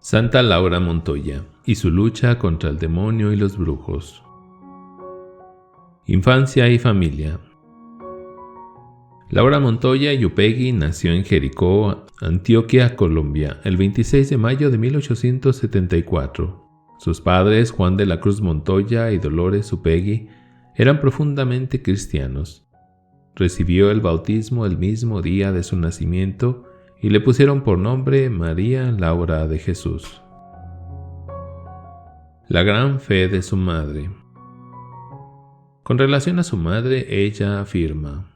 Santa Laura Montoya y su lucha contra el demonio y los brujos. Infancia y familia. Laura Montoya Yupegui nació en Jericó, Antioquia, Colombia, el 26 de mayo de 1874. Sus padres, Juan de la Cruz Montoya y Dolores Upegui, eran profundamente cristianos. Recibió el bautismo el mismo día de su nacimiento y le pusieron por nombre María Laura de Jesús. La gran fe de su madre. Con relación a su madre, ella afirma: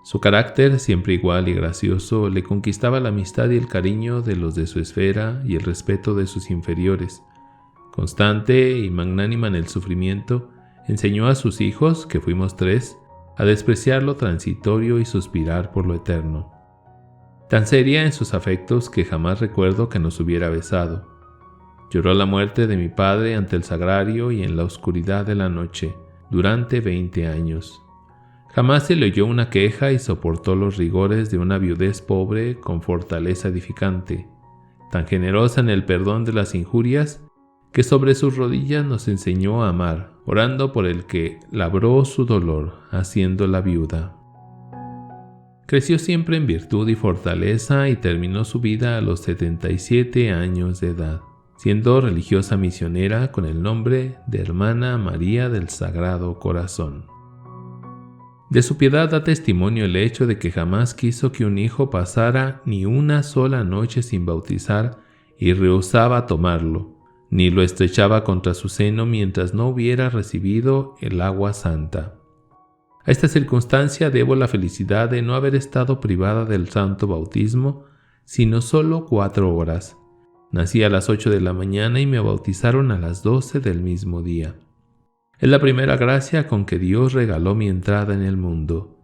su carácter, siempre igual y gracioso, le conquistaba la amistad y el cariño de los de su esfera y el respeto de sus inferiores. Constante y magnánima en el sufrimiento, enseñó a sus hijos, que fuimos 3, a despreciar lo transitorio y suspirar por lo eterno. Tan seria en sus afectos que jamás recuerdo que nos hubiera besado. Lloró la muerte de mi padre ante el sagrario y en la oscuridad de la noche, durante 20 años. Jamás se le oyó una queja y soportó los rigores de una viudez pobre con fortaleza edificante, tan generosa en el perdón de las injurias, que sobre sus rodillas nos enseñó a amar, orando por el que labró su dolor, haciéndola viuda. Creció siempre en virtud y fortaleza y terminó su vida a los 77 años de edad, siendo religiosa misionera con el nombre de Hermana María del Sagrado Corazón. De su piedad da testimonio el hecho de que jamás quiso que un hijo pasara ni una sola noche sin bautizar y rehusaba tomarlo, ni lo estrechaba contra su seno mientras no hubiera recibido el agua santa. A esta circunstancia debo la felicidad de no haber estado privada del santo bautismo, sino solo 4 horas. Nací a las 8 de la mañana y me bautizaron a las 12 del mismo día. Es la primera gracia con que Dios regaló mi entrada en el mundo.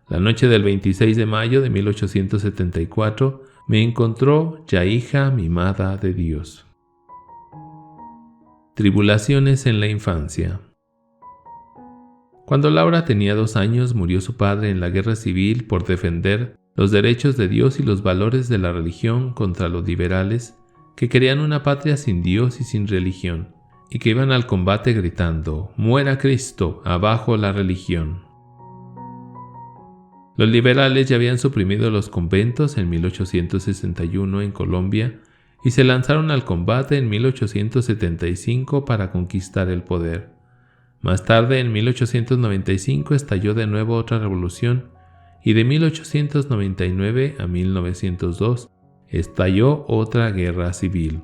La noche del 26 de mayo de 1874 me encontró ya hija mimada de Dios. Tribulaciones en la infancia. Cuando Laura tenía 2 años, murió su padre en la guerra civil por defender los derechos de Dios y los valores de la religión contra los liberales que querían una patria sin Dios y sin religión, y que iban al combate gritando: «¡Muera Cristo! ¡Abajo la religión!». Los liberales ya habían suprimido los conventos en 1861 en Colombia y se lanzaron al combate en 1875 para conquistar el poder. Más tarde, en 1895, estalló de nuevo otra revolución y de 1899 a 1902 estalló otra guerra civil.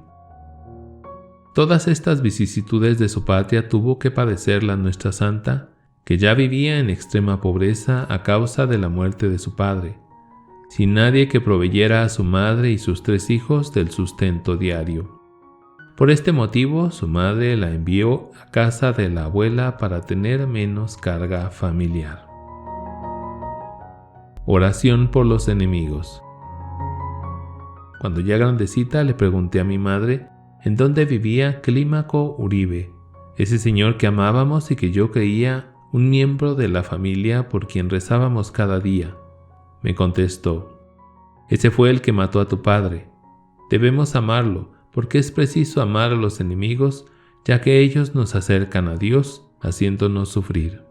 Todas estas vicisitudes de su patria tuvo que padecerla nuestra santa, que ya vivía en extrema pobreza a causa de la muerte de su padre, sin nadie que proveyera a su madre y sus 3 hijos del sustento diario. Por este motivo, su madre la envió a casa de la abuela para tener menos carga familiar. Oración por los enemigos. Cuando ya grandecita le pregunté a mi madre en dónde vivía Clímaco Uribe, ese señor que amábamos y que yo creía un miembro de la familia por quien rezábamos cada día. Me contestó: «Ese fue el que mató a tu padre. Debemos amarlo, porque es preciso amar a los enemigos, ya que ellos nos acercan a Dios, haciéndonos sufrir».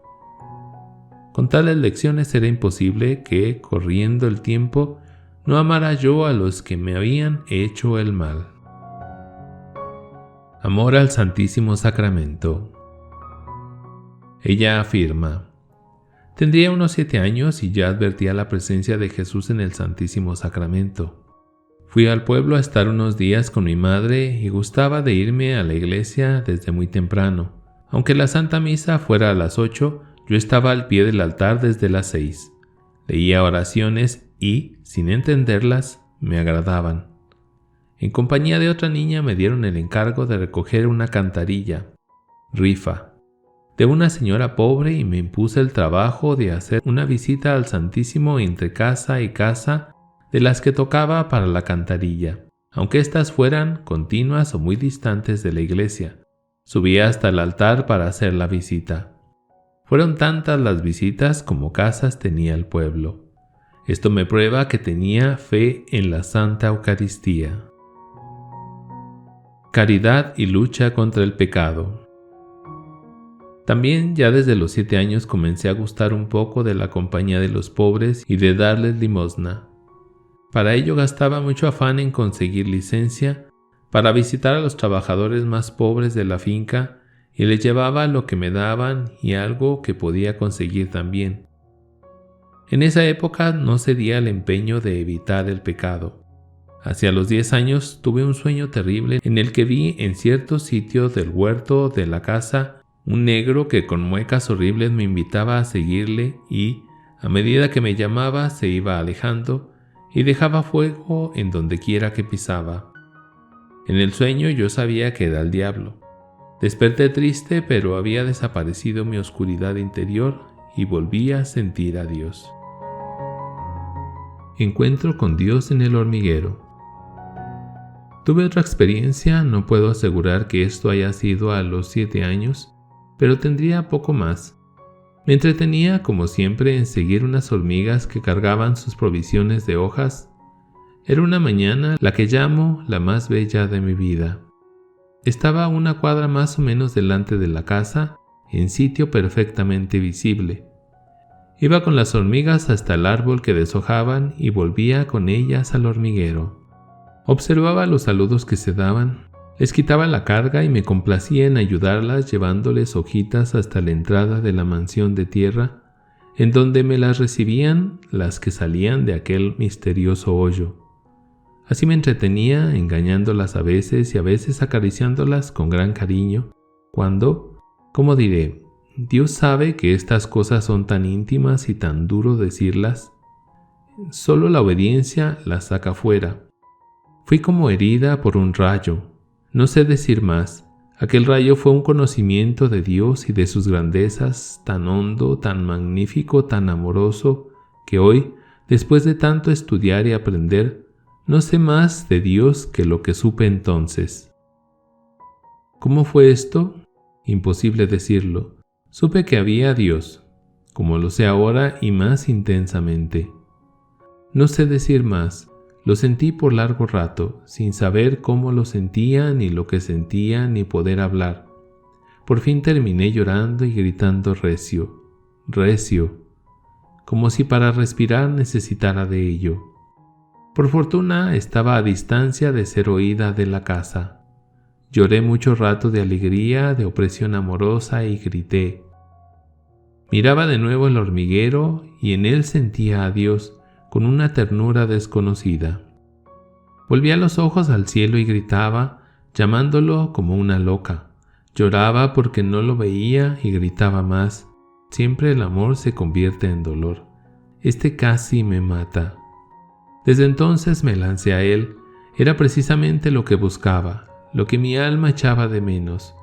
Con tales lecciones era imposible que, corriendo el tiempo, no amara yo a los que me habían hecho el mal. Amor al Santísimo Sacramento. Ella afirma: tendría unos 7 años y ya advertía la presencia de Jesús en el Santísimo Sacramento. Fui al pueblo a estar unos días con mi madre y gustaba de irme a la iglesia desde muy temprano. Aunque la Santa Misa fuera a las 8, yo estaba al pie del altar desde las 6. Leía oraciones y, sin entenderlas, me agradaban. En compañía de otra niña me dieron el encargo de recoger una cantarilla, rifa, de una señora pobre y me impuse el trabajo de hacer una visita al Santísimo entre casa y casa de las que tocaba para la cantarilla, aunque éstas fueran continuas o muy distantes de la iglesia. Subí hasta el altar para hacer la visita. Fueron tantas las visitas como casas tenía el pueblo. Esto me prueba que tenía fe en la Santa Eucaristía. Caridad y lucha contra el pecado. También ya desde los 7 años comencé a gustar un poco de la compañía de los pobres y de darles limosna. Para ello gastaba mucho afán en conseguir licencia para visitar a los trabajadores más pobres de la finca y les llevaba lo que me daban y algo que podía conseguir también. En esa época no cedía al empeño de evitar el pecado. Hacia los 10 años tuve un sueño terrible en el que vi en cierto sitio del huerto de la casa un negro que con muecas horribles me invitaba a seguirle y, a medida que me llamaba, se iba alejando y dejaba fuego en donde quiera que pisaba. En el sueño yo sabía que era el diablo. Desperté triste, pero había desaparecido mi oscuridad interior y volví a sentir a Dios. Encuentro con Dios en el hormiguero. Tuve otra experiencia, no puedo asegurar que esto haya sido a los 7 años, pero tendría poco más. Me entretenía, como siempre, en seguir unas hormigas que cargaban sus provisiones de hojas. Era una mañana, la que llamo la más bella de mi vida. Estaba a una cuadra más o menos delante de la casa, en sitio perfectamente visible. Iba con las hormigas hasta el árbol que deshojaban y volvía con ellas al hormiguero. Observaba los saludos que se daban, les quitaba la carga y me complacía en ayudarlas llevándoles hojitas hasta la entrada de la mansión de tierra, en donde me las recibían las que salían de aquel misterioso hoyo. Así me entretenía, engañándolas a veces y a veces acariciándolas con gran cariño, cuando, ¿cómo diré? Dios sabe que estas cosas son tan íntimas y tan duro decirlas. Solo la obediencia las saca fuera. Fui como herida por un rayo. No sé decir más. Aquel rayo fue un conocimiento de Dios y de sus grandezas, tan hondo, tan magnífico, tan amoroso, que hoy, después de tanto estudiar y aprender, no sé más de Dios que lo que supe entonces. ¿Cómo fue esto? Imposible decirlo. Supe que había Dios, como lo sé ahora y más intensamente. No sé decir más. Lo sentí por largo rato, sin saber cómo lo sentía, ni lo que sentía, ni poder hablar. Por fin terminé llorando y gritando recio, recio, como si para respirar necesitara de ello. Por fortuna estaba a distancia de ser oída de la casa. Lloré mucho rato de alegría, de opresión amorosa y grité. Miraba de nuevo el hormiguero y en él sentía a Dios con una ternura desconocida. Volvía los ojos al cielo y gritaba, llamándolo como una loca. Lloraba porque no lo veía y gritaba más. Siempre el amor se convierte en dolor. Este casi me mata. Desde entonces me lancé a él. Era precisamente lo que buscaba, lo que mi alma echaba de menos.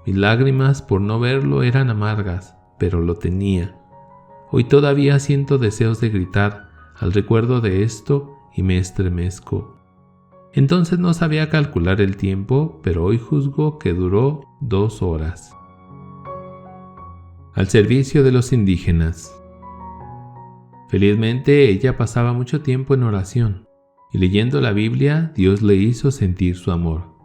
Mis lágrimas por no verlo eran amargas, pero lo tenía. Hoy todavía siento deseos de gritar al recuerdo de esto y me estremezco. Entonces no sabía calcular el tiempo, pero hoy juzgo que duró 2 horas. Al servicio de los indígenas. Felizmente ella pasaba mucho tiempo en oración, y leyendo la Biblia, Dios le hizo sentir su amor.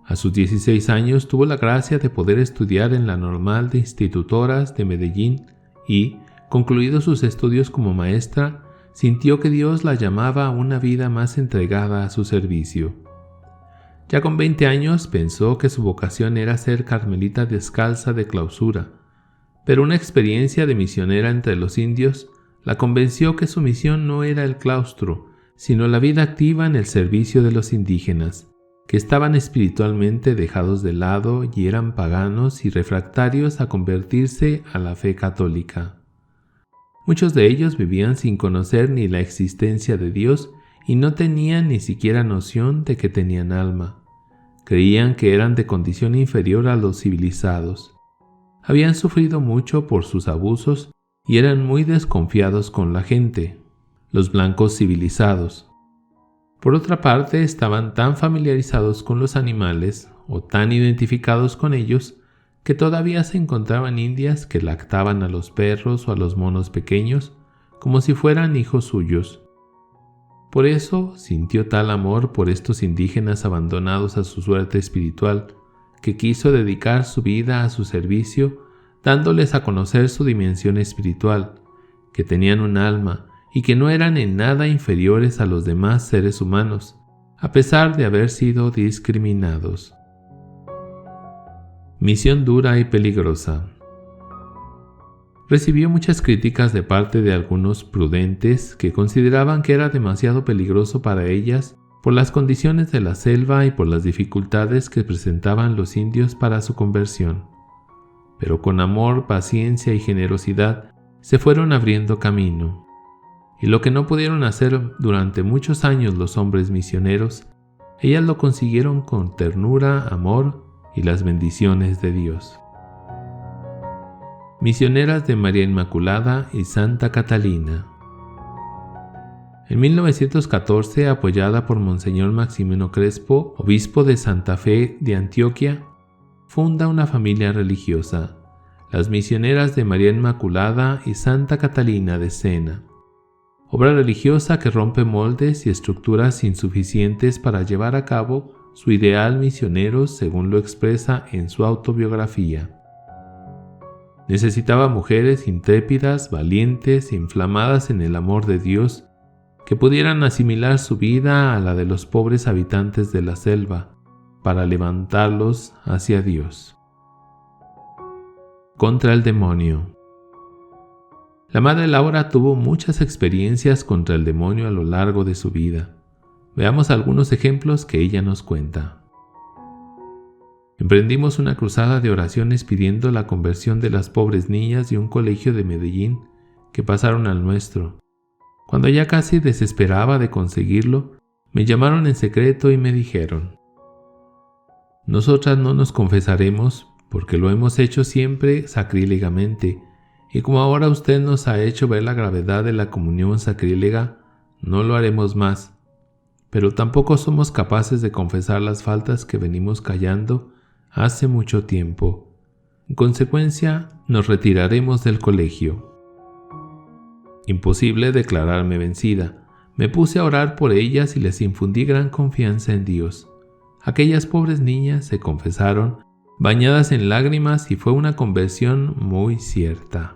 A sus 16 años tuvo la gracia de poder estudiar en la Normal de Institutoras de Medellín y, concluidos sus estudios como maestra, sintió que Dios la llamaba a una vida más entregada a su servicio. Ya con 20 años pensó que su vocación era ser carmelita descalza de clausura, pero una experiencia de misionera entre los indios la convenció que su misión no era el claustro, sino la vida activa en el servicio de los indígenas, que estaban espiritualmente dejados de lado y eran paganos y refractarios a convertirse a la fe católica. Muchos de ellos vivían sin conocer ni la existencia de Dios y no tenían ni siquiera noción de que tenían alma. Creían que eran de condición inferior a los civilizados. Habían sufrido mucho por sus abusos y eran muy desconfiados con la gente, los blancos civilizados. Por otra parte, estaban tan familiarizados con los animales o tan identificados con ellos que todavía se encontraban indias que lactaban a los perros o a los monos pequeños como si fueran hijos suyos. Por eso sintió tal amor por estos indígenas abandonados a su suerte espiritual, que quiso dedicar su vida a su servicio, dándoles a conocer su dimensión espiritual, que tenían un alma y que no eran en nada inferiores a los demás seres humanos, a pesar de haber sido discriminados. Misión dura y peligrosa. Recibió muchas críticas de parte de algunos prudentes que consideraban que era demasiado peligroso para ellas por las condiciones de la selva y por las dificultades que presentaban los indios para su conversión. Pero con amor, paciencia y generosidad se fueron abriendo camino. Y lo que no pudieron hacer durante muchos años los hombres misioneros, ellas lo consiguieron con ternura, amor y las bendiciones de Dios. Misioneras de María Inmaculada y Santa Catalina. En 1914, apoyada por Monseñor Maximino Crespo, obispo de Santa Fe de Antioquia, funda una familia religiosa, las Misioneras de María Inmaculada y Santa Catalina de Siena. Obra religiosa que rompe moldes y estructuras insuficientes para llevar a cabo su ideal misionero según lo expresa en su autobiografía. Necesitaba mujeres intrépidas, valientes, inflamadas en el amor de Dios, que pudieran asimilar su vida a la de los pobres habitantes de la selva, para levantarlos hacia Dios. Contra el demonio. La Madre Laura tuvo muchas experiencias contra el demonio a lo largo de su vida. Veamos algunos ejemplos que ella nos cuenta. Emprendimos una cruzada de oraciones pidiendo la conversión de las pobres niñas de un colegio de Medellín que pasaron al nuestro. Cuando ya casi desesperaba de conseguirlo, me llamaron en secreto y me dijeron: «Nosotras no nos confesaremos porque lo hemos hecho siempre sacrílegamente, y como ahora usted nos ha hecho ver la gravedad de la comunión sacrílega, no lo haremos más, pero tampoco somos capaces de confesar las faltas que venimos callando hace mucho tiempo. En consecuencia, nos retiraremos del colegio». Imposible declararme vencida. Me puse a orar por ellas y les infundí gran confianza en Dios. Aquellas pobres niñas se confesaron, bañadas en lágrimas, y fue una conversión muy cierta.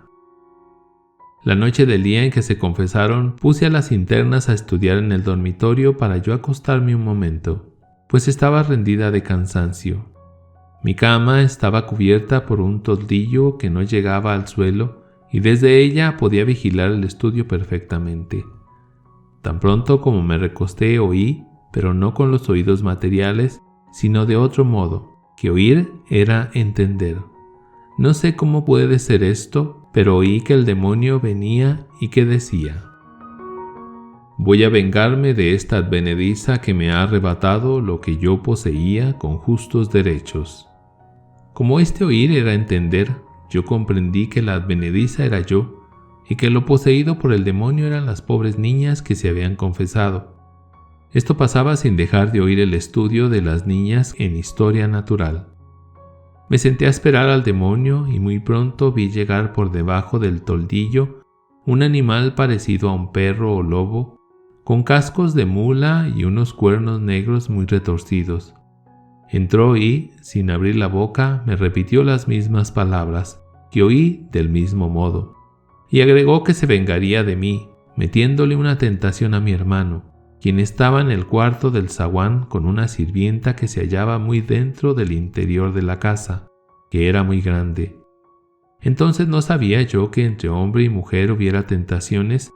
La noche del día en que se confesaron, puse a las internas a estudiar en el dormitorio para yo acostarme un momento, pues estaba rendida de cansancio. Mi cama estaba cubierta por un toldillo que no llegaba al suelo, y desde ella podía vigilar el estudio perfectamente. Tan pronto como me recosté oí, pero no con los oídos materiales, sino de otro modo, que oír era entender. No sé cómo puede ser esto, pero oí que el demonio venía y que decía: «Voy a vengarme de esta advenediza que me ha arrebatado lo que yo poseía con justos derechos». Como este oír era entender, yo comprendí que la advenediza era yo, y que lo poseído por el demonio eran las pobres niñas que se habían confesado. Esto pasaba sin dejar de oír el estudio de las niñas en historia natural. Me senté a esperar al demonio y muy pronto vi llegar por debajo del toldillo un animal parecido a un perro o lobo, con cascos de mula y unos cuernos negros muy retorcidos. Entró y, sin abrir la boca, me repitió las mismas palabras, que oí del mismo modo, y agregó que se vengaría de mí, metiéndole una tentación a mi hermano, quien estaba en el cuarto del zaguán con una sirvienta que se hallaba muy dentro del interior de la casa, que era muy grande. Entonces no sabía yo que entre hombre y mujer hubiera tentaciones,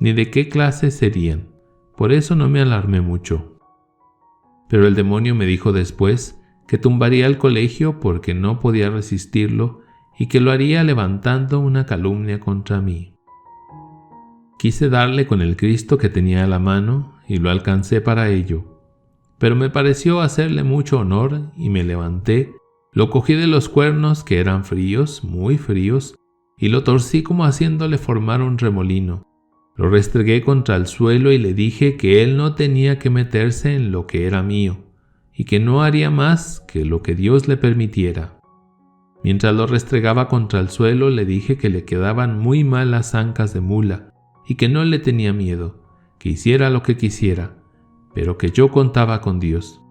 ni de qué clase serían, por eso no me alarmé mucho. Pero el demonio me dijo después que tumbaría el colegio porque no podía resistirlo y que lo haría levantando una calumnia contra mí. Quise darle con el Cristo que tenía a la mano y lo alcancé para ello, pero me pareció hacerle mucho honor y me levanté, lo cogí de los cuernos que eran fríos, muy fríos, y lo torcí como haciéndole formar un remolino. Lo restregué contra el suelo y le dije que él no tenía que meterse en lo que era mío, y que no haría más que lo que Dios le permitiera. Mientras lo restregaba contra el suelo, le dije que le quedaban muy mal las ancas de mula, y que no le tenía miedo, que hiciera lo que quisiera, pero que yo contaba con Dios.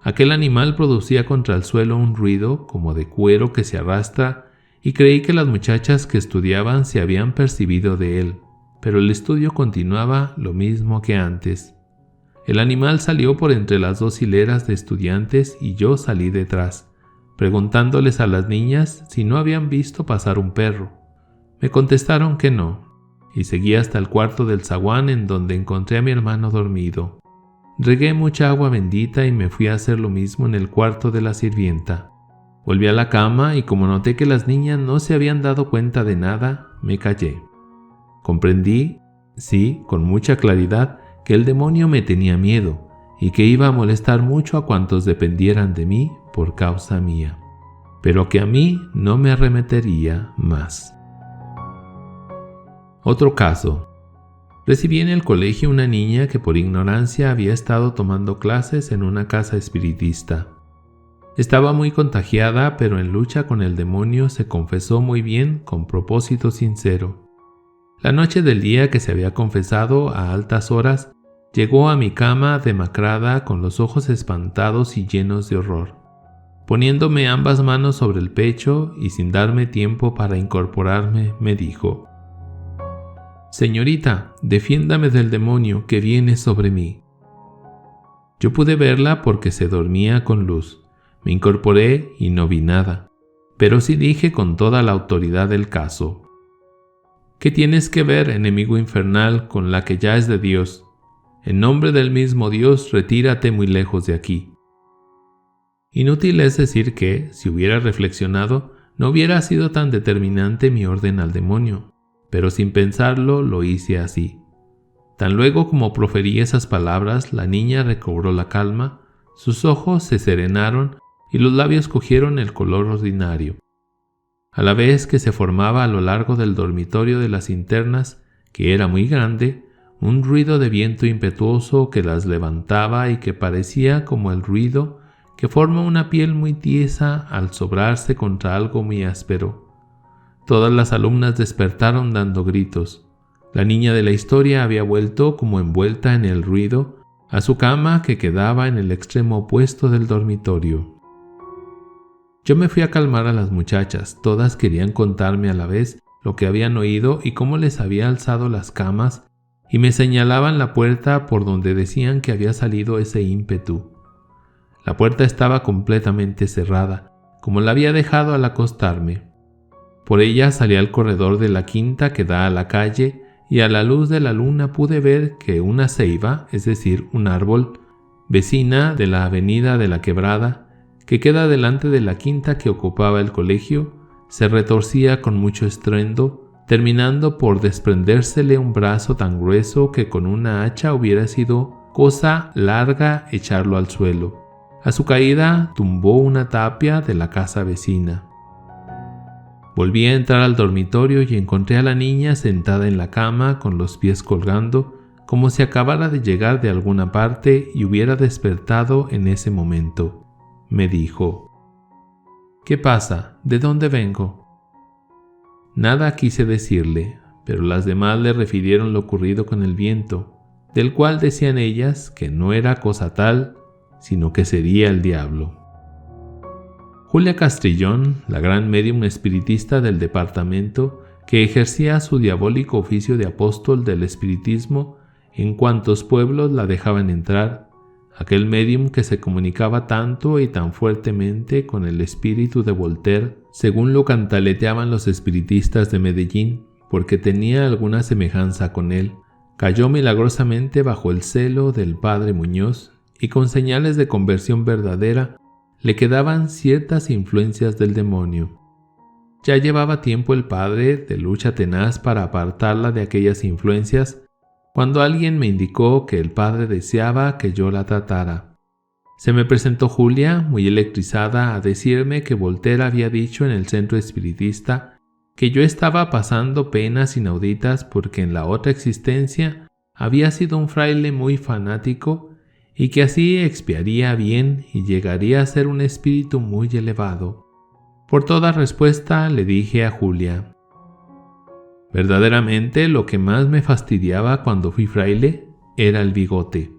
Aquel animal producía contra el suelo un ruido como de cuero que se arrastra, y creí que las muchachas que estudiaban se habían percibido de él, pero el estudio continuaba lo mismo que antes. El animal salió por entre las dos hileras de estudiantes y yo salí detrás, preguntándoles a las niñas si no habían visto pasar un perro. Me contestaron que no, y seguí hasta el cuarto del zaguán, en donde encontré a mi hermano dormido. Regué mucha agua bendita y me fui a hacer lo mismo en el cuarto de la sirvienta. Volví a la cama y como noté que las niñas no se habían dado cuenta de nada, me callé. Comprendí, sí, con mucha claridad, que el demonio me tenía miedo y que iba a molestar mucho a cuantos dependieran de mí por causa mía, pero que a mí no me arremetería más. Otro caso. Recibí en el colegio una niña que por ignorancia había estado tomando clases en una casa espiritista. Estaba muy contagiada, pero en lucha con el demonio se confesó muy bien con propósito sincero. La noche del día que se había confesado a altas horas, llegó a mi cama demacrada con los ojos espantados y llenos de horror. Poniéndome ambas manos sobre el pecho y sin darme tiempo para incorporarme, me dijo: «Señorita, defiéndame del demonio que viene sobre mí». Yo pude verla porque se dormía con luz. Me incorporé y no vi nada, pero sí dije con toda la autoridad del caso: «¿Qué tienes que ver, enemigo infernal, con la que ya es de Dios? En nombre del mismo Dios, retírate muy lejos de aquí». Inútil es decir que, si hubiera reflexionado, no hubiera sido tan determinante mi orden al demonio, pero sin pensarlo lo hice así. Tan luego como proferí esas palabras, la niña recobró la calma, sus ojos se serenaron y los labios cogieron el color ordinario. A la vez que se formaba a lo largo del dormitorio de las internas, que era muy grande, un ruido de viento impetuoso que las levantaba y que parecía como el ruido que forma una piel muy tiesa al sobrarse contra algo muy áspero. Todas las alumnas despertaron dando gritos. La niña de la historia había vuelto, como envuelta en el ruido, a su cama que quedaba en el extremo opuesto del dormitorio. Yo me fui a calmar a las muchachas. Todas querían contarme a la vez lo que habían oído y cómo les había alzado las camas, y me señalaban la puerta por donde decían que había salido ese ímpetu. La puerta estaba completamente cerrada, como la había dejado al acostarme. Por ella salí al corredor de la quinta que da a la calle, y a la luz de la luna pude ver que una ceiba, es decir, un árbol, vecina de la avenida de la Quebrada, que queda delante de la quinta que ocupaba el colegio, se retorcía con mucho estruendo, terminando por desprendérsele un brazo tan grueso que con una hacha hubiera sido cosa larga echarlo al suelo. A su caída tumbó una tapia de la casa vecina. Volví a entrar al dormitorio y encontré a la niña sentada en la cama con los pies colgando, como si acabara de llegar de alguna parte y hubiera despertado en ese momento. Me dijo: «¿Qué pasa? ¿De dónde vengo?». Nada quise decirle, pero las demás le refirieron lo ocurrido con el viento, del cual decían ellas que no era cosa tal, sino que sería el diablo. Julia Castrillón, la gran médium espiritista del departamento, que ejercía su diabólico oficio de apóstol del espiritismo en cuantos pueblos la dejaban entrar, aquel médium que se comunicaba tanto y tan fuertemente con el espíritu de Voltaire, según lo cantaleteaban los espiritistas de Medellín, porque tenía alguna semejanza con él, cayó milagrosamente bajo el celo del padre Muñoz y con señales de conversión verdadera le quedaban ciertas influencias del demonio. Ya llevaba tiempo el padre de lucha tenaz para apartarla de aquellas influencias, cuando alguien me indicó que el padre deseaba que yo la tratara. Se me presentó Julia, muy electrizada, a decirme que Voltaire había dicho en el centro espiritista que yo estaba pasando penas inauditas porque en la otra existencia había sido un fraile muy fanático y que así expiaría bien y llegaría a ser un espíritu muy elevado. Por toda respuesta le dije a Julia: Verdaderamente lo que más me fastidiaba cuando fui fraile era el bigote.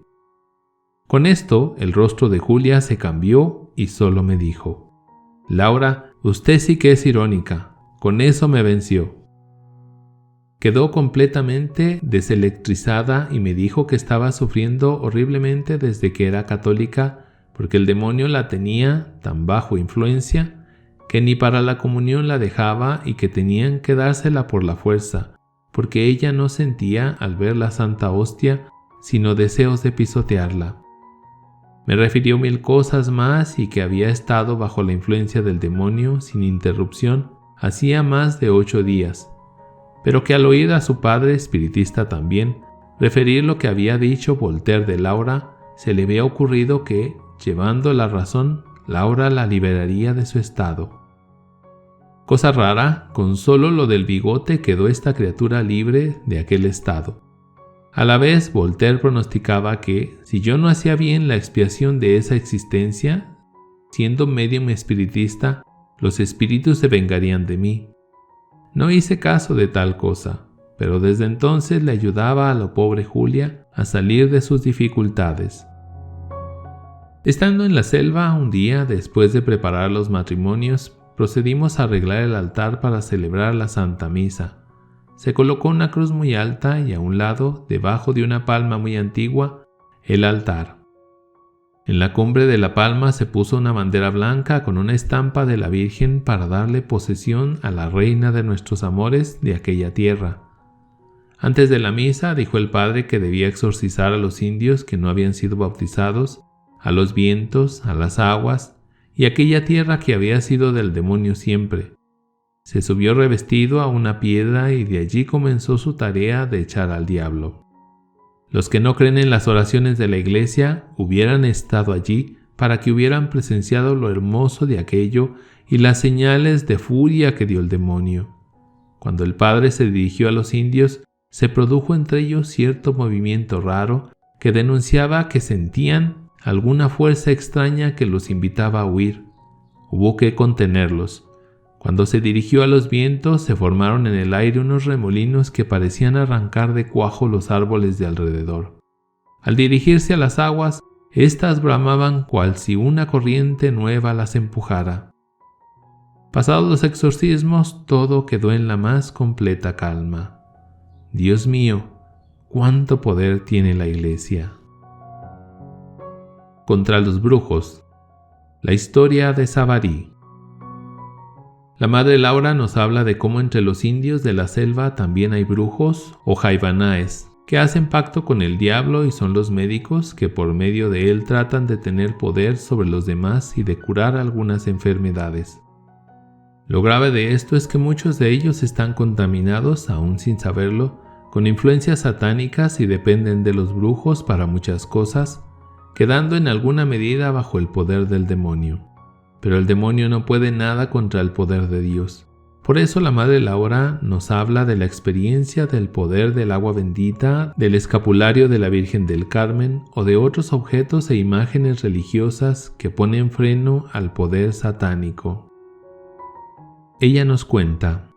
Con esto el rostro de Julia se cambió y solo me dijo: «Laura, usted sí que es irónica, con eso me venció». Quedó completamente deselectrizada y me dijo que estaba sufriendo horriblemente desde que era católica porque el demonio la tenía tan bajo influencia que ni para la comunión la dejaba y que tenían que dársela por la fuerza, porque ella no sentía al ver la Santa Hostia sino deseos de pisotearla. Me refirió 1000 cosas más y que había estado bajo la influencia del demonio sin interrupción hacía más de 8 días, pero que al oír a su padre, espiritista también, referir lo que había dicho Voltaire de Laura, se le había ocurrido que, llevando la razón, Laura la liberaría de su estado. Cosa rara, con solo lo del bigote quedó esta criatura libre de aquel estado. A la vez, Voltaire pronosticaba que, si yo no hacía bien la expiación de esa existencia, siendo médium espiritista, los espíritus se vengarían de mí. No hice caso de tal cosa, pero desde entonces le ayudaba a la pobre Julia a salir de sus dificultades. Estando en la selva un día, después de preparar los matrimonios, procedimos a arreglar el altar para celebrar la Santa Misa. Se colocó una cruz muy alta y a un lado, debajo de una palma muy antigua, el altar. En la cumbre de la palma se puso una bandera blanca con una estampa de la Virgen para darle posesión a la reina de nuestros amores de aquella tierra. Antes de la misa dijo el padre que debía exorcizar a los indios que no habían sido bautizados, a los vientos, a las aguas y aquella tierra que había sido del demonio siempre. Se subió revestido a una piedra y de allí comenzó su tarea de echar al diablo. Los que no creen en las oraciones de la iglesia hubieran estado allí para que hubieran presenciado lo hermoso de aquello y las señales de furia que dio el demonio. Cuando el padre se dirigió a los indios, se produjo entre ellos cierto movimiento raro que denunciaba que sentían alguna fuerza extraña que los invitaba a huir. Hubo que contenerlos. Cuando se dirigió a los vientos, se formaron en el aire unos remolinos que parecían arrancar de cuajo los árboles de alrededor. Al dirigirse a las aguas, éstas bramaban cual si una corriente nueva las empujara. Pasados los exorcismos, todo quedó en la más completa calma. Dios mío, cuánto poder tiene la Iglesia. Contra los brujos. La historia de Savary. La madre Laura nos habla de cómo entre los indios de la selva también hay brujos o jaivanaes que hacen pacto con el diablo y son los médicos que por medio de él tratan de tener poder sobre los demás y de curar algunas enfermedades. Lo grave de esto es que muchos de ellos están contaminados, aún sin saberlo, con influencias satánicas y dependen de los brujos para muchas cosas, quedando en alguna medida bajo el poder del demonio. Pero el demonio no puede nada contra el poder de Dios. Por eso la Madre Laura nos habla de la experiencia del poder del agua bendita, del escapulario de la Virgen del Carmen o de otros objetos e imágenes religiosas que ponen freno al poder satánico. Ella nos cuenta: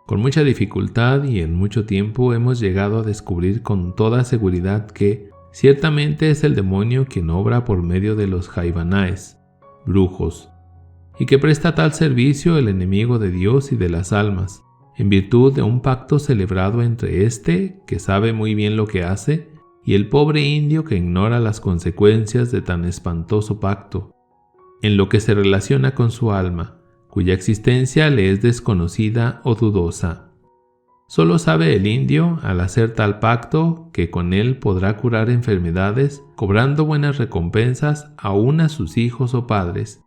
con mucha dificultad y en mucho tiempo hemos llegado a descubrir con toda seguridad que ciertamente es el demonio quien obra por medio de los jaivanaes, brujos, y que presta tal servicio el enemigo de Dios y de las almas, en virtud de un pacto celebrado entre éste, que sabe muy bien lo que hace, y el pobre indio que ignora las consecuencias de tan espantoso pacto, en lo que se relaciona con su alma, cuya existencia le es desconocida o dudosa. Solo sabe el indio, al hacer tal pacto, que con él podrá curar enfermedades, cobrando buenas recompensas aún a sus hijos o padres,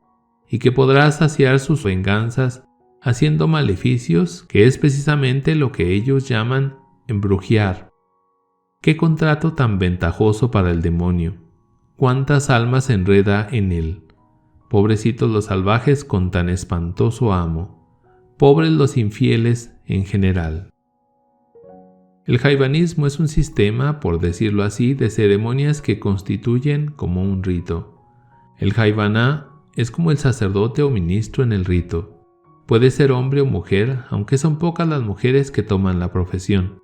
y que podrá saciar sus venganzas haciendo maleficios, que es precisamente lo que ellos llaman embrujear. ¡Qué contrato tan ventajoso para el demonio! ¿Cuántas almas enreda en él? Pobrecitos los salvajes con tan espantoso amo. Pobres los infieles en general. El jaivanismo es un sistema, por decirlo así, de ceremonias que constituyen como un rito. El jaivaná es como el sacerdote o ministro en el rito. Puede ser hombre o mujer, aunque son pocas las mujeres que toman la profesión.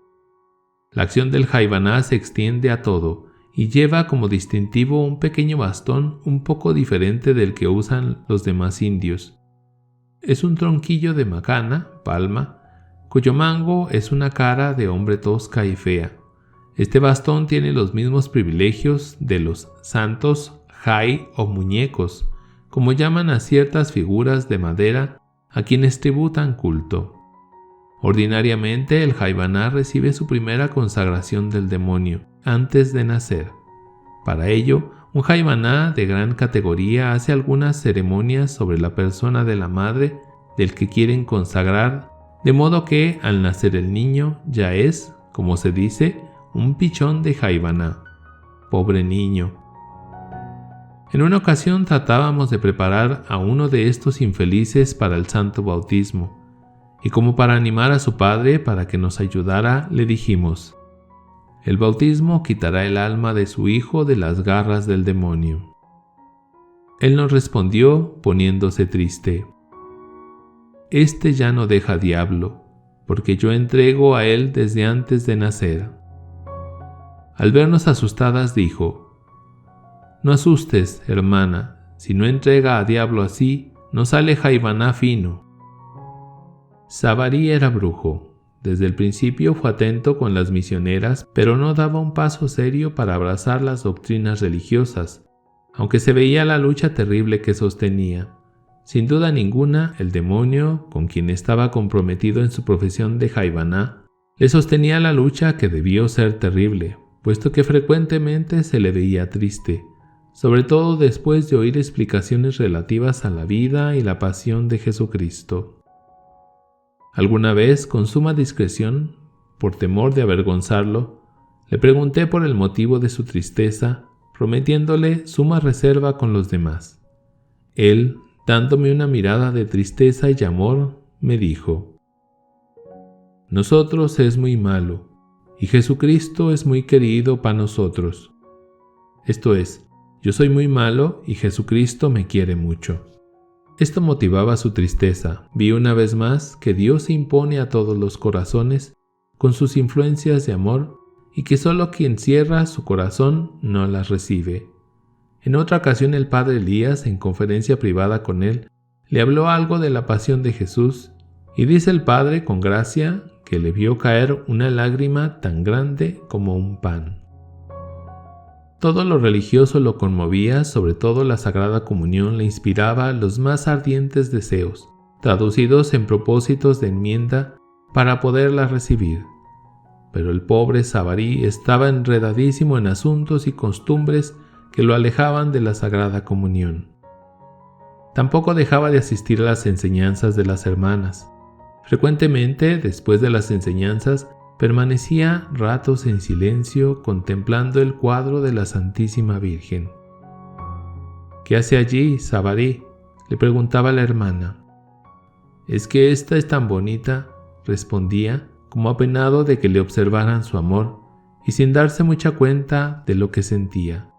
La acción del jaibaná se extiende a todo y lleva como distintivo un pequeño bastón un poco diferente del que usan los demás indios. Es un tronquillo de macana, palma, cuyo mango es una cara de hombre tosca y fea. Este bastón tiene los mismos privilegios de los santos jai o muñecos, como llaman a ciertas figuras de madera a quienes tributan culto. Ordinariamente el jaibaná recibe su primera consagración del demonio antes de nacer. Para ello, un jaibaná de gran categoría hace algunas ceremonias sobre la persona de la madre del que quieren consagrar, de modo que al nacer el niño ya es, como se dice, un pichón de jaibaná. Pobre niño. En una ocasión tratábamos de preparar a uno de estos infelices para el santo bautismo, y como para animar a su padre para que nos ayudara, le dijimos: el bautismo quitará el alma de su hijo de las garras del demonio. Él nos respondió poniéndose triste: este ya no deja diablo, porque yo entrego a él desde antes de nacer. Al vernos asustadas dijo: no asustes, hermana, si no entrega a diablo así, no sale jaibaná fino. Savari era brujo. Desde el principio fue atento con las misioneras, pero no daba un paso serio para abrazar las doctrinas religiosas, aunque se veía la lucha terrible que sostenía. Sin duda ninguna, el demonio, con quien estaba comprometido en su profesión de jaibaná, le sostenía la lucha que debió ser terrible, puesto que frecuentemente se le veía triste, sobre todo después de oír explicaciones relativas a la vida y la pasión de Jesucristo. Alguna vez, con suma discreción, por temor de avergonzarlo, le pregunté por el motivo de su tristeza, prometiéndole suma reserva con los demás. Él, dándome una mirada de tristeza y amor, me dijo: nosotros es muy malo, y Jesucristo es muy querido para nosotros. Esto es, yo soy muy malo y Jesucristo me quiere mucho. Esto motivaba su tristeza. Vi una vez más que Dios se impone a todos los corazones con sus influencias de amor y que solo quien cierra su corazón no las recibe. En otra ocasión el padre Elías, en conferencia privada con él, le habló algo de la pasión de Jesús y dice el padre con gracia que le vio caer una lágrima tan grande como un pan. Todo lo religioso lo conmovía, sobre todo la Sagrada Comunión le inspiraba los más ardientes deseos, traducidos en propósitos de enmienda para poderla recibir. Pero el pobre Savari estaba enredadísimo en asuntos y costumbres que lo alejaban de la Sagrada Comunión. Tampoco dejaba de asistir a las enseñanzas de las hermanas. Frecuentemente, después de las enseñanzas, permanecía ratos en silencio contemplando el cuadro de la Santísima Virgen. ¿Qué hace allí, Savari?, le preguntaba la hermana. «Es que esta es tan bonita», respondía, como apenado de que le observaran su amor y sin darse mucha cuenta de lo que sentía.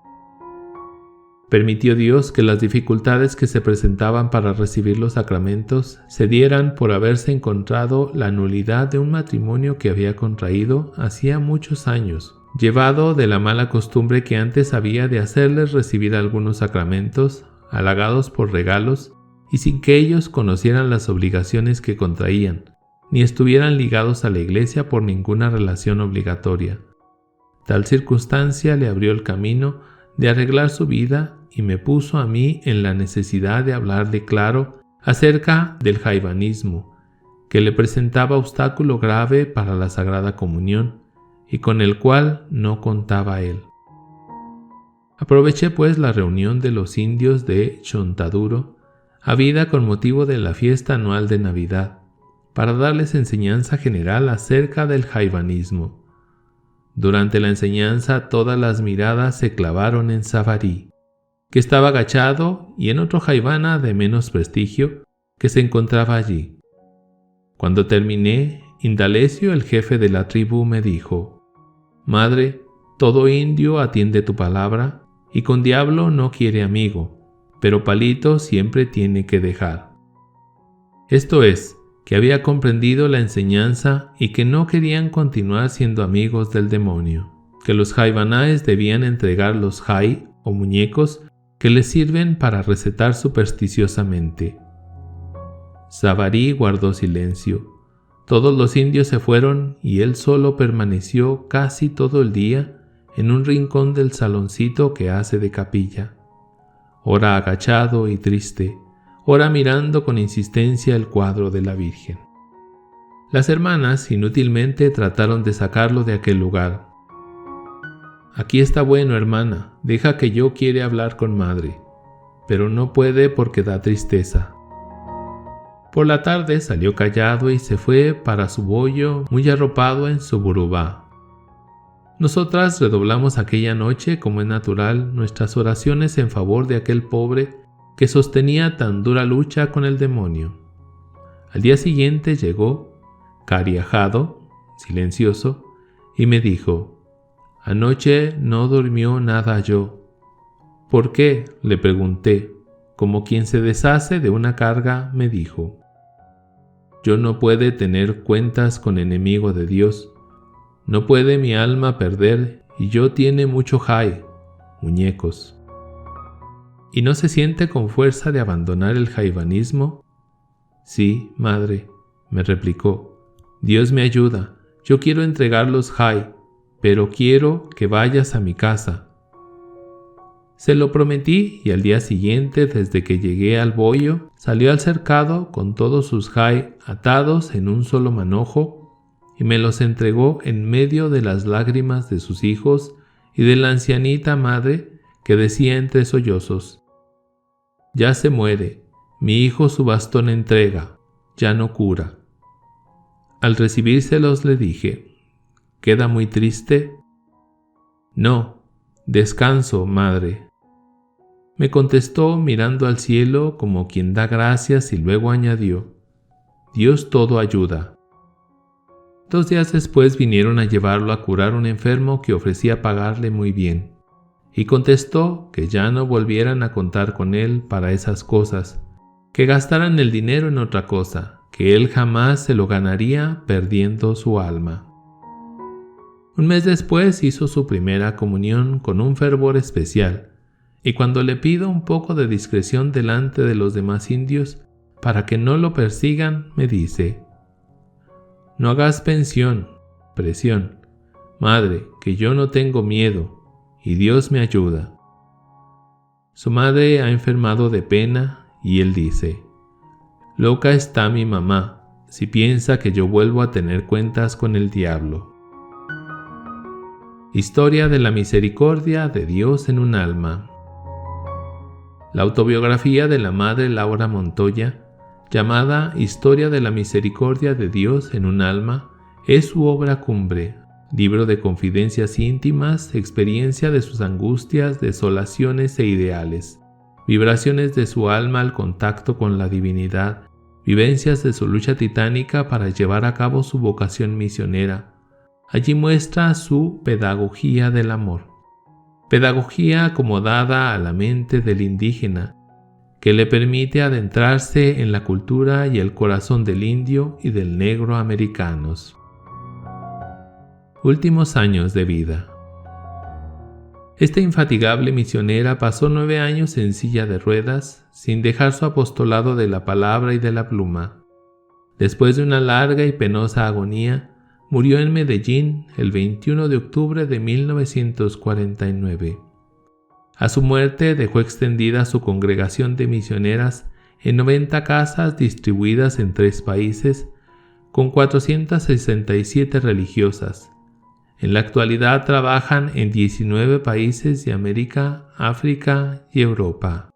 Permitió Dios que las dificultades que se presentaban para recibir los sacramentos se dieran por haberse encontrado la nulidad de un matrimonio que había contraído hacía muchos años, llevado de la mala costumbre que antes había de hacerles recibir algunos sacramentos, halagados por regalos, y sin que ellos conocieran las obligaciones que contraían, ni estuvieran ligados a la Iglesia por ninguna relación obligatoria. Tal circunstancia le abrió el camino de arreglar su vida y me puso a mí en la necesidad de hablarle claro acerca del jaivanismo, que le presentaba obstáculo grave para la Sagrada Comunión y con el cual no contaba él. Aproveché pues la reunión de los indios de Chontaduro, habida con motivo de la fiesta anual de Navidad, para darles enseñanza general acerca del jaivanismo. Durante la enseñanza todas las miradas se clavaron en Savari, que estaba agachado, y en otro jaivana de menos prestigio que se encontraba allí. Cuando terminé, Indalecio, el jefe de la tribu, me dijo: «Madre, todo indio atiende tu palabra, y con diablo no quiere amigo, pero palito siempre tiene que dejar». Esto es, que había comprendido la enseñanza y que no querían continuar siendo amigos del demonio, que los Jaivanaes debían entregar los jai o muñecos que les sirven para recetar supersticiosamente. Savari guardó silencio. Todos los indios se fueron y él solo permaneció casi todo el día en un rincón del saloncito que hace de capilla, ora agachado y triste, ora mirando con insistencia el cuadro de la Virgen. Las hermanas inútilmente trataron de sacarlo de aquel lugar. «Aquí está bueno, hermana, deja que yo quiere hablar con madre», pero no puede porque da tristeza. Por la tarde salió callado y se fue para su bollo muy arropado en su burubá. Nosotras redoblamos aquella noche, como es natural, nuestras oraciones en favor de aquel pobre que sostenía tan dura lucha con el demonio. Al día siguiente llegó, cariajado, silencioso, y me dijo: «Anoche no durmió nada yo». «¿Por qué?», le pregunté. Como quien se deshace de una carga, me dijo: «Yo no puede tener cuentas con enemigo de Dios. No puede mi alma perder y yo tiene mucho jai, muñecos». ¿Y no se siente con fuerza de abandonar el jaivanismo? «Sí, madre», me replicó. «Dios me ayuda. Yo quiero entregar los jai, pero quiero que vayas a mi casa». Se lo prometí y al día siguiente, desde que llegué al bollo, salió al cercado con todos sus jai atados en un solo manojo y me los entregó en medio de las lágrimas de sus hijos y de la ancianita madre que decía entre sollozos: «Ya se muere, mi hijo su bastón entrega, ya no cura». Al recibírselos le dije: «¿Queda muy triste?». «No, descanso, madre». Me contestó mirando al cielo como quien da gracias y luego añadió: «Dios todo ayuda». 2 días después vinieron a llevarlo a curar un enfermo que ofrecía pagarle muy bien, y contestó que ya no volvieran a contar con él para esas cosas, que gastaran el dinero en otra cosa, que él jamás se lo ganaría perdiendo su alma. Un mes después hizo su primera comunión con un fervor especial, y cuando le pido un poco de discreción delante de los demás indios para que no lo persigan, me dice: «No hagas presión, madre, que yo no tengo miedo, y Dios me ayuda». Su madre ha enfermado de pena y él dice: «Loca está mi mamá, si piensa que yo vuelvo a tener cuentas con el diablo». Historia de la misericordia de Dios en un alma. La autobiografía de la madre Laura Montoya, llamada Historia de la misericordia de Dios en un alma, es su obra cumbre, libro de confidencias íntimas, experiencia de sus angustias, desolaciones e ideales, vibraciones de su alma al contacto con la divinidad, vivencias de su lucha titánica para llevar a cabo su vocación misionera. Allí muestra su pedagogía del amor. Pedagogía acomodada a la mente del indígena, que le permite adentrarse en la cultura y el corazón del indio y del negro americanos. Últimos años de vida. Esta infatigable misionera pasó 9 años en silla de ruedas, sin dejar su apostolado de la palabra y de la pluma. Después de una larga y penosa agonía, murió en Medellín el 21 de octubre de 1949. A su muerte dejó extendida su congregación de misioneras en 90 casas distribuidas en 3 países, con 467 religiosas. En la actualidad trabajan en 19 países de América, África y Europa.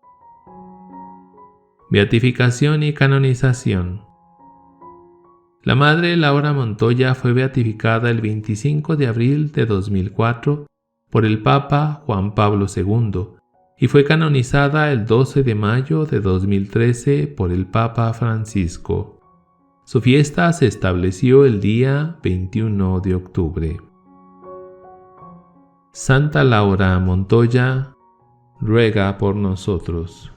Beatificación y canonización. La madre Laura Montoya fue beatificada el 25 de abril de 2004 por el Papa Juan Pablo II y fue canonizada el 12 de mayo de 2013 por el Papa Francisco. Su fiesta se estableció el día 21 de octubre. Santa Laura Montoya, ruega por nosotros.